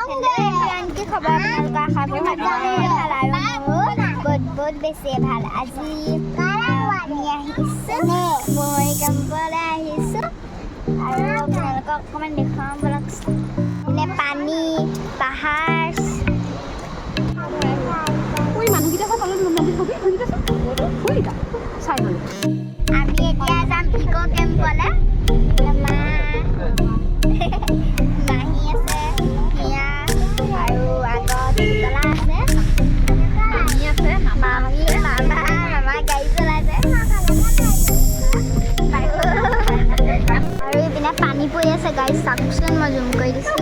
কি খবৰ আপোনালোকৰ আশা কৰোঁ সকলোৰে ভাল আৰু বহুত বহুত বেছি ভাল আজি আমি আহিছোঁ ভৈৰৱকুণ্ডলৈ আহিছোঁ আৰু আপোনালোকক অকণমান দেখুৱাম বলক এনে পানী পাহাৰ আমি এতিয়া যাম ইক' কেম্পলৈ মাহী আছে মিয়া আৰু আগত তলা আছে মামী আছে মামী মামা গাড়ী চলাইছে আৰু এইপিনে পানী পৰি আছে গাড়ী চাওকচোন মই জুম কৰি দিছোঁ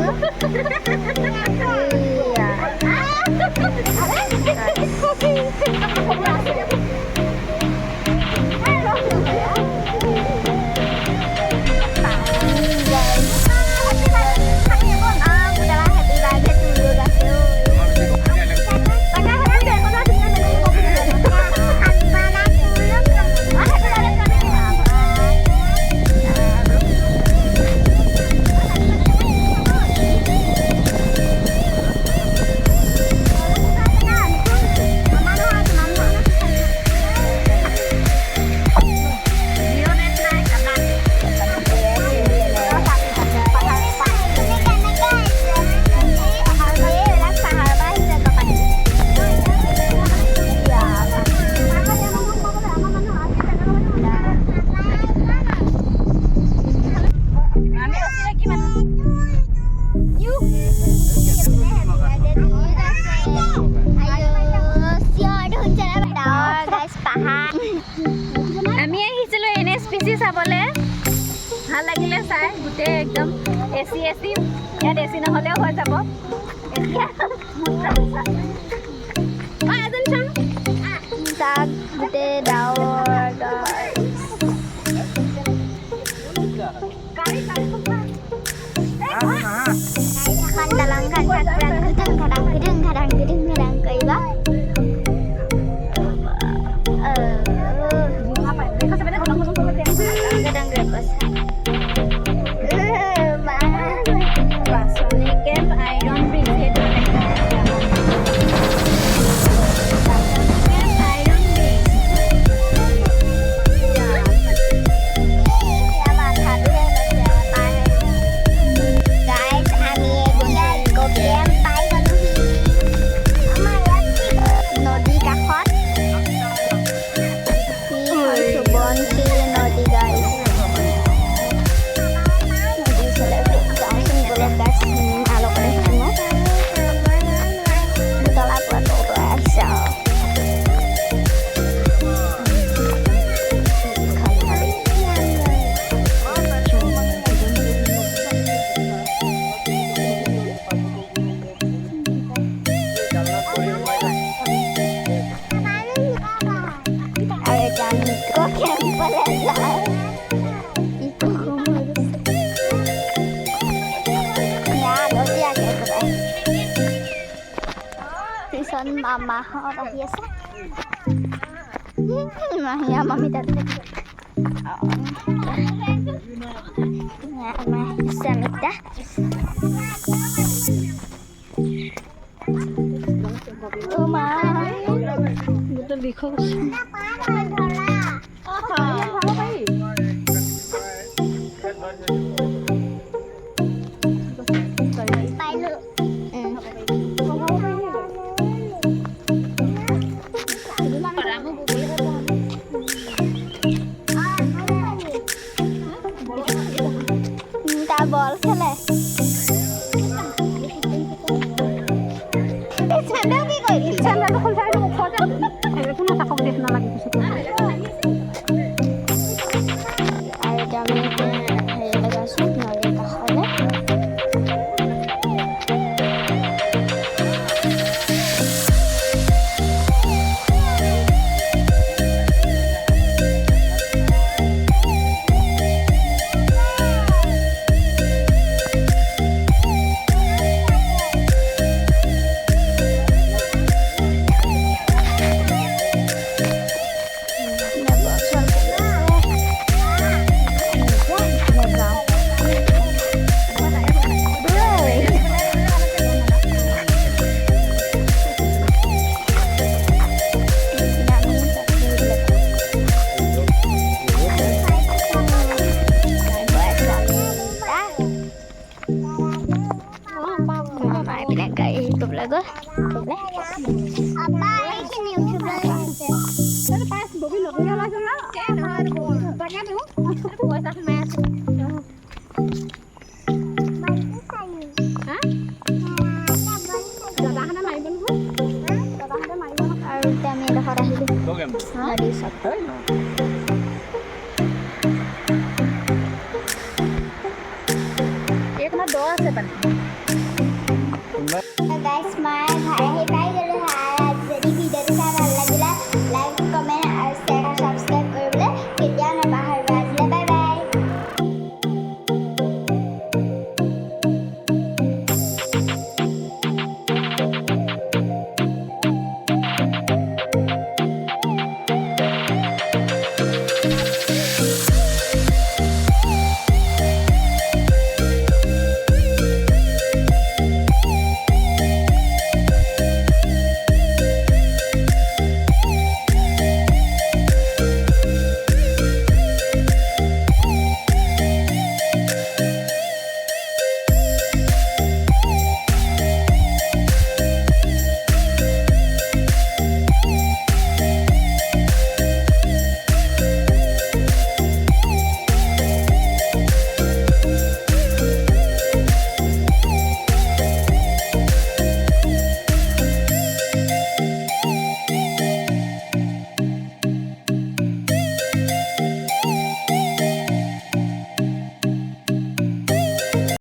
আমি আহিছিলোঁ NSPC চাবলৈ ভাল লাগিলে চাই গোটেই একদম এচি ইয়াত এচি নহ'লেও হৈ যাব তাত গোটেই ডাৱৰ দালাংখন কৰিবা মামাহঁত আহি আছে মাহীয়া মামী তাত স্বামিতা বল খেলে চেন্দেল কি কৰিলি চেন্দেলটো খুলি চাই মুখত কোনো তাকক দেখ নালাগে Ilagay YouTube lagu. Apa ini YouTube lagu?